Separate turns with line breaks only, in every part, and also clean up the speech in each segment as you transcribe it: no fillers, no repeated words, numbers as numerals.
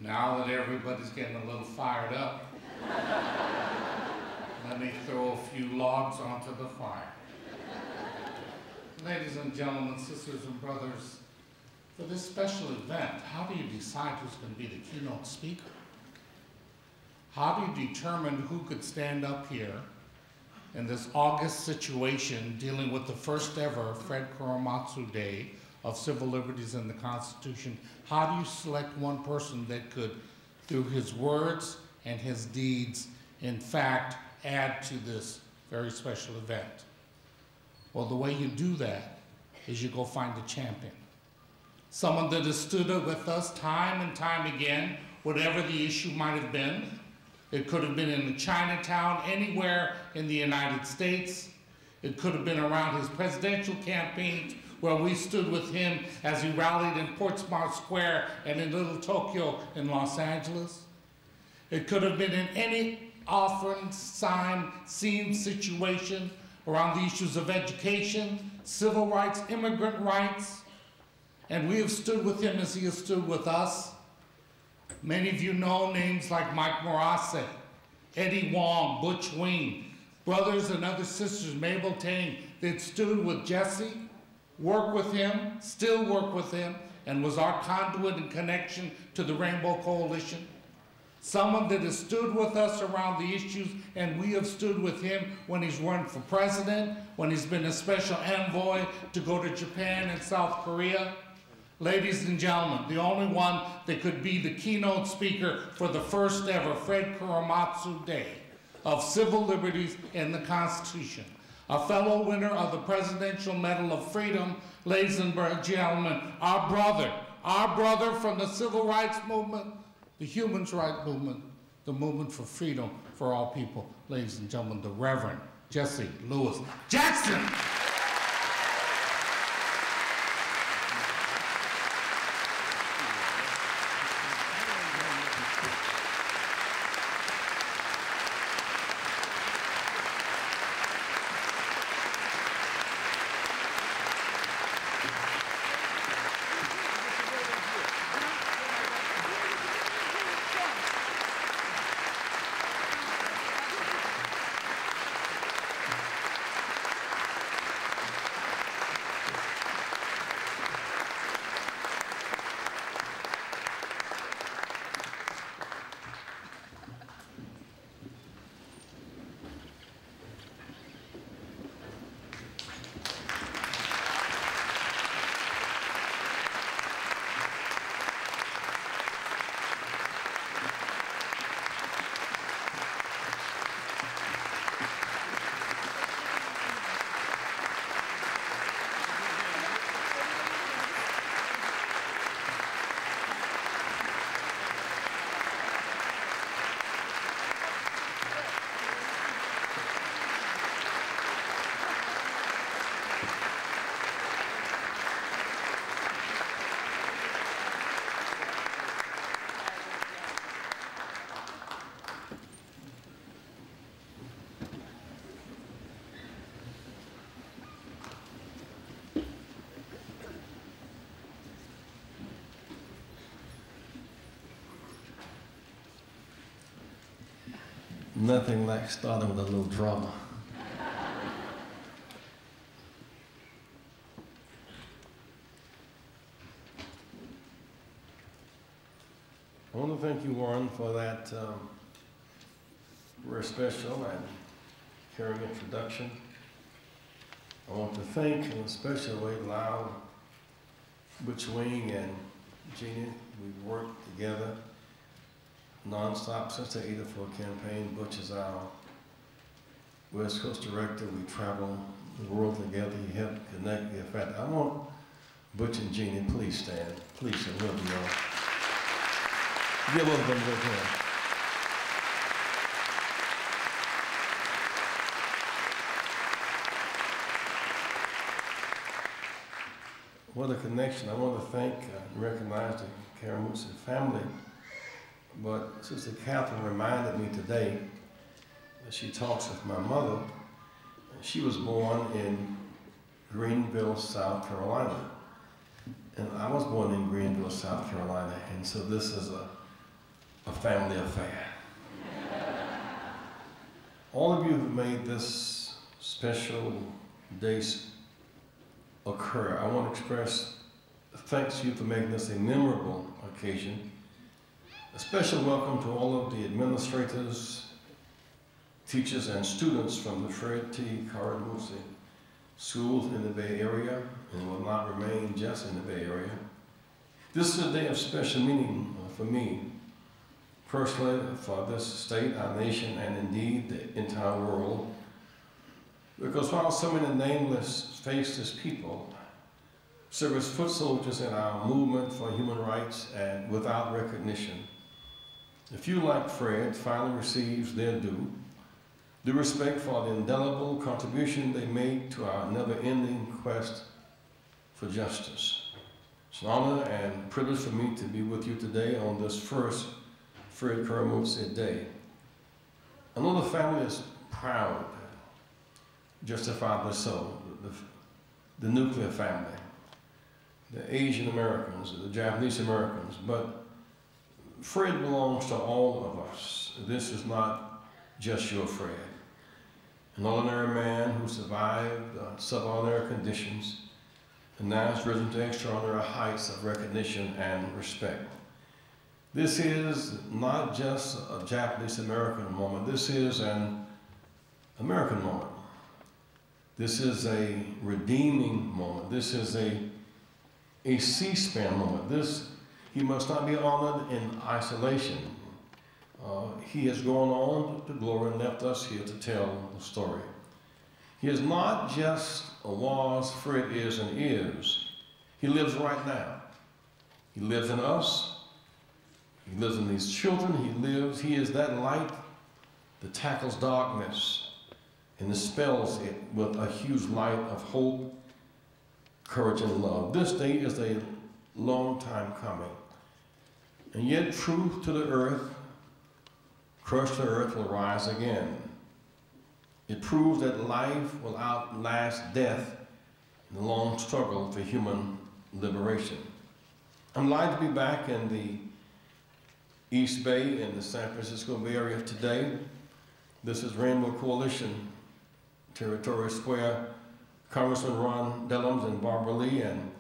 Now that everybody's getting a little fired up, let me throw a few logs onto the fire. Ladies and gentlemen, sisters and brothers, for this special event, how do you decide who's going to be the keynote speaker? How do you determine who could stand up here in this August situation dealing with the first ever Fred Korematsu Day of Civil Liberties and the Constitution? How do you select one person that could, through his words and his deeds, in fact, add to this very special event? Well, the way you do that is you go find a champion. Someone that has stood up with us time and time again, whatever the issue might have been. It could have been in Chinatown, anywhere in the United States. It could have been around his presidential campaigns, where we stood with him as he rallied in Portsmouth Square and in Little Tokyo in Los Angeles. It could have been in any offering, sign, scene situation around the issues of education, civil rights, immigrant rights, and we have stood with him as he has stood with us. Many of you know names like Mike Morase, Eddie Wong, Butch Wing, brothers and other sisters, Mabel Tang, that stood with Jesse, worked with him, still work with him, and was our conduit and connection to the Rainbow Coalition. Someone that has stood with us around the issues, and we have stood with him when he's run for president, when he's been a special envoy to go to Japan and South Korea. Ladies and gentlemen, the only one that could be the keynote speaker for the first ever Fred Korematsu Day of Civil Liberties and the Constitution. A fellow winner of the Presidential Medal of Freedom, ladies and gentlemen, our brother from the Civil Rights Movement, the Human Rights Movement, the movement for freedom for all people. Ladies and gentlemen, the Reverend Jesse Louis Jackson.
Nothing like starting with a little drama. I want to thank you, Warren, for that very special and caring introduction. I want to thank in a special way Lau, Butch Wing, and Jeannie. We've worked together non-stop since the 84 campaign. Butch is our West Coast director. We travel the world together. He helped connect. In fact, I want Butch and Jeannie, please stand. Please, and we'll be on. Give both of them a good hand. What a connection. I want to thank and recognize the Korematsu family. But Sister Catherine reminded me today that she talks with my mother. She was born in Greenville, South Carolina. And I was born in Greenville, South Carolina. And so this is a a family affair. All of you who made this special day occur, I want to express thanks to you for making this a memorable occasion. A special welcome to all of the administrators, teachers, and students from the Fred T. Korematsu schools in the Bay Area, and will not remain just in the Bay Area. This is a day of special meaning for me, personally, for this state, our nation, and indeed the entire world. Because while so many nameless, faceless people serve as foot soldiers in our movement for human rights and without recognition, a few like Fred finally receives their due respect for the indelible contribution they made to our never-ending quest for justice. It's an honor and privilege for me to be with you today on this first Fred Korematsu Day. I know the family is proud, justifiably so, the nuclear family, the Asian Americans, the Japanese Americans, but Fred belongs to all of us. This is not just your Fred. An ordinary man who survived subordinary conditions and now has risen to extraordinary heights of recognition and respect. This is not just a Japanese American moment. This is an American moment. This is a redeeming moment. This is a C-SPAN moment. He must not be honored in isolation. He has gone on to glory and left us here to tell the story. He is not just a was, Fred is, and is. He lives right now. He lives in us. He lives in these children. He is that light that tackles darkness and dispels it with a huge light of hope, courage, and love. This day is a long time coming. And yet truth to the earth, crushed to earth, will rise again. It proves that life will outlast death in the long struggle for human liberation. I'm glad to be back in the East Bay in the San Francisco Bay Area today. This is Rainbow Coalition Territory Square. Congressman Ron Dellums and Barbara Lee and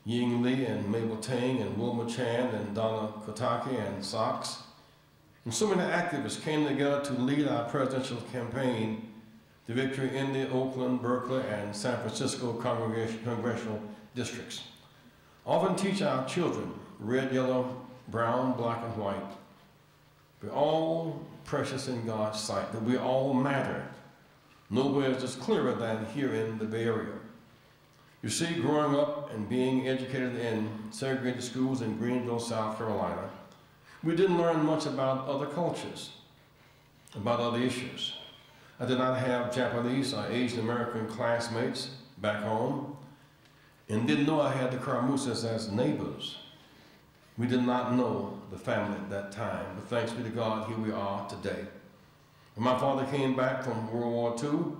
Ying Lee and Mabel Tang and Wilma Chan and Donna Kotake and Sox. And so many activists came together to lead our presidential campaign to victory in the Oakland, Berkeley, and San Francisco congressional districts. Often teach our children red, yellow, brown, black, and white. We're all precious in God's sight, that we all matter. Nowhere is this clearer than here in the Bay Area. You see, growing up and being educated in segregated schools in Greenville, South Carolina, we didn't learn much about other cultures, about other issues. I did not have Japanese or Asian American classmates back home, and didn't know I had the Korematsus as neighbors. We did not know the family at that time, but thanks be to God, here we are today. When my father came back from World War II,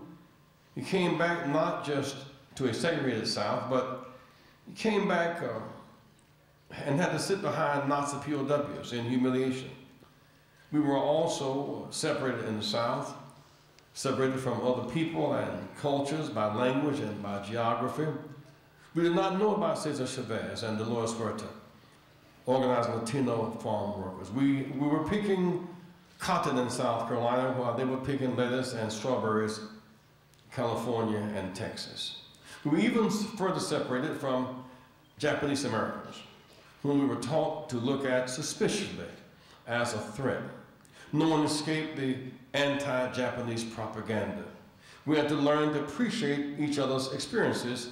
he came back not just to a segregated South, but he came back and had to sit behind Nazi POWs in humiliation. We were also separated in the South, separated from other people and cultures by language and by geography. We did not know about Cesar Chavez and Dolores Huerta, organized Latino farm workers. We were picking cotton in South Carolina while they were picking lettuce and strawberries in California and Texas. We were even further separated from Japanese Americans, whom we were taught to look at suspiciously as a threat. No one escaped the anti-Japanese propaganda. We had to learn to appreciate each other's experiences,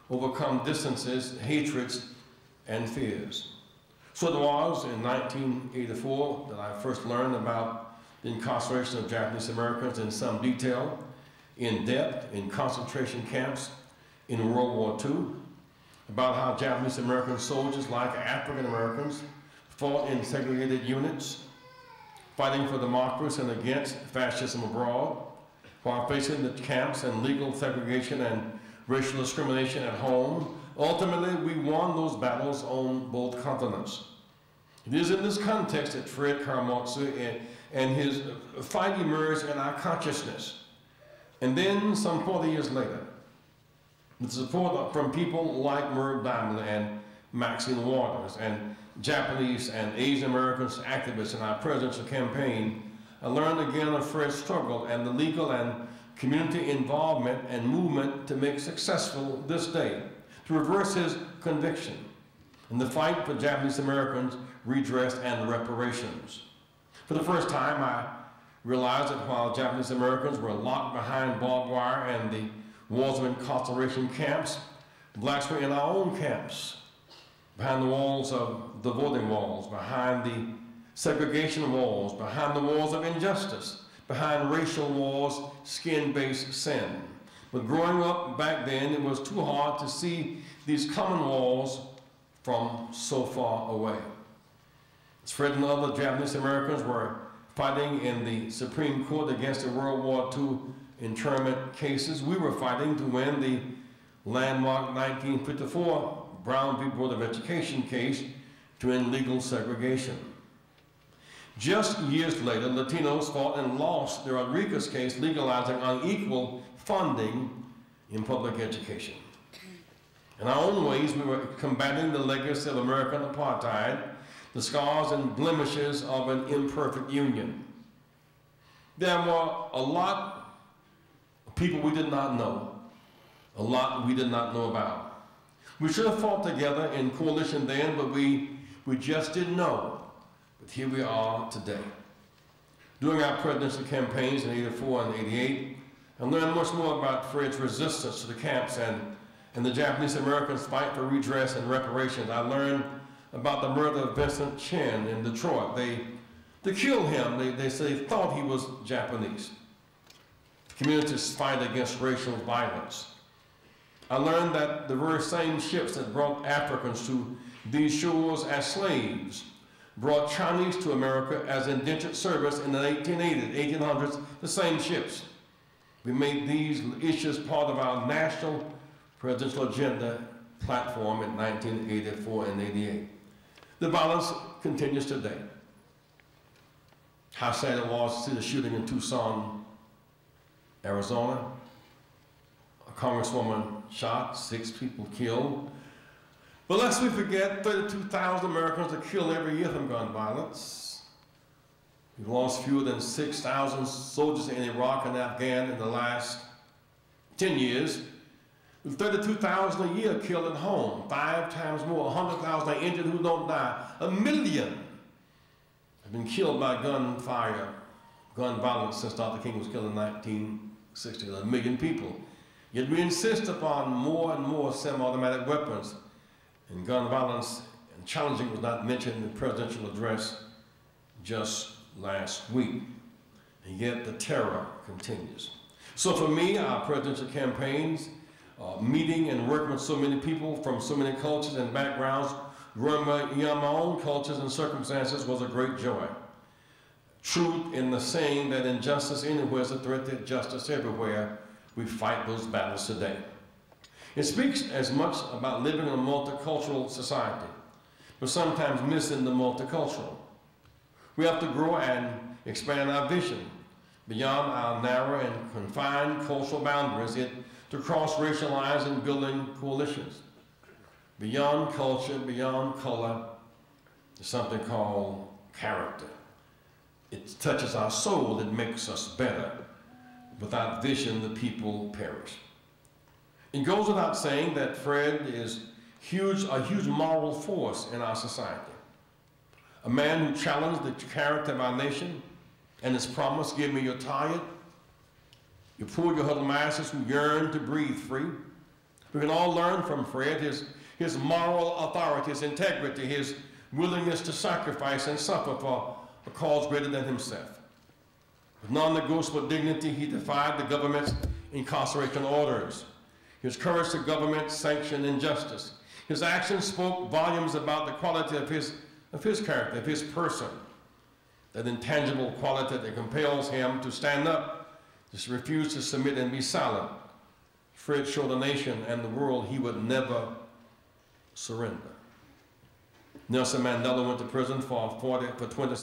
overcome distances, hatreds, and fears. So it was in 1984 that I first learned about the incarceration of Japanese Americans in some detail, in depth, in concentration camps in World War II, about how Japanese American soldiers, like African Americans, fought in segregated units, fighting for democracy and against fascism abroad, while facing the camps and legal segregation and racial discrimination at home. Ultimately, we won those battles on both continents. It is in this context that Fred Korematsu and his fight emerged in our consciousness. And then, some 40 years later, with support from people like Merv Daimler and Maxine Waters and Japanese and Asian Americans activists in our presidential campaign, I learned again of Fred's struggle and the legal and community involvement and movement to make successful this day, to reverse his conviction in the fight for Japanese Americans' redress and reparations. For the first time, I realized that while Japanese Americans were locked behind barbed wire and the walls of incarceration camps, blacks were in our own camps, behind the walls of the voting walls, behind the segregation walls, behind the walls of injustice, behind racial walls, skin-based sin. But growing up back then, it was too hard to see these common walls from so far away. As Fred and other Japanese Americans were fighting in the Supreme Court against the World War II internment cases, we were fighting to win the landmark 1954 Brown v. Board of Education case to end legal segregation. Just years later, Latinos fought and lost the Rodriguez case legalizing unequal funding in public education. In our own ways, we were combating the legacy of American apartheid, the scars and blemishes of an imperfect union. There were a lot of people we did not know, a lot we did not know about. We should have fought together in coalition then, but we just didn't know. But here we are today. During our presidential campaigns in '84 and '88, I learned much more about Fred's resistance to the camps and the Japanese Americans' fight for redress and reparations. I learned about the murder of Vincent Chin in Detroit. They killed him. They say they thought he was Japanese. The community's fight against racial violence. I learned that the very same ships that brought Africans to these shores as slaves brought Chinese to America as indentured servants in the 1800s, the same ships. We made these issues part of our national presidential agenda platform in 1984 and '88. The violence continues today. How sad it was to see the shooting in Tucson, Arizona. A congresswoman shot, 6 people killed. But lest we forget, 32,000 Americans are killed every year from gun violence. We've lost fewer than 6,000 soldiers in Iraq and Afghan in the last 10 years. With 32,000 a year killed at home, 5 times more, 100,000 are injured who don't die. 1 million have been killed by gunfire, gun violence since Dr. King was killed in 1960. 1 million people. Yet we insist upon more and more semi-automatic weapons, and gun violence and challenging was not mentioned in the presidential address just last week. And yet the terror continues. So for me, our presidential campaigns, meeting and working with so many people from so many cultures and backgrounds, growing beyond my own cultures and circumstances was a great joy. Truth in the saying that injustice anywhere is a threat to justice everywhere. We fight those battles today. It speaks as much about living in a multicultural society, but sometimes missing the multicultural. We have to grow and expand our vision beyond our narrow and confined cultural boundaries, to cross racial lines and building coalitions. Beyond culture, beyond color, there's something called character. It touches our soul, it makes us better. Without vision, the people perish. It goes without saying that Fred is a huge moral force in our society. A man who challenged the character of our nation and his promise, give me your tired, your poor, your huddled masses who yearn to breathe free. We can all learn from Fred his moral authority, his integrity, his willingness to sacrifice and suffer for a cause greater than himself. With non-negotiable dignity, he defied the government's incarceration orders. His courage to government-sanctioned injustice. His actions spoke volumes about the quality of his character, of his person, that intangible quality that compels him to stand up, to refuse to submit and be silent. Fred showed the nation and the world he would never surrender. Nelson Mandela went to prison for 20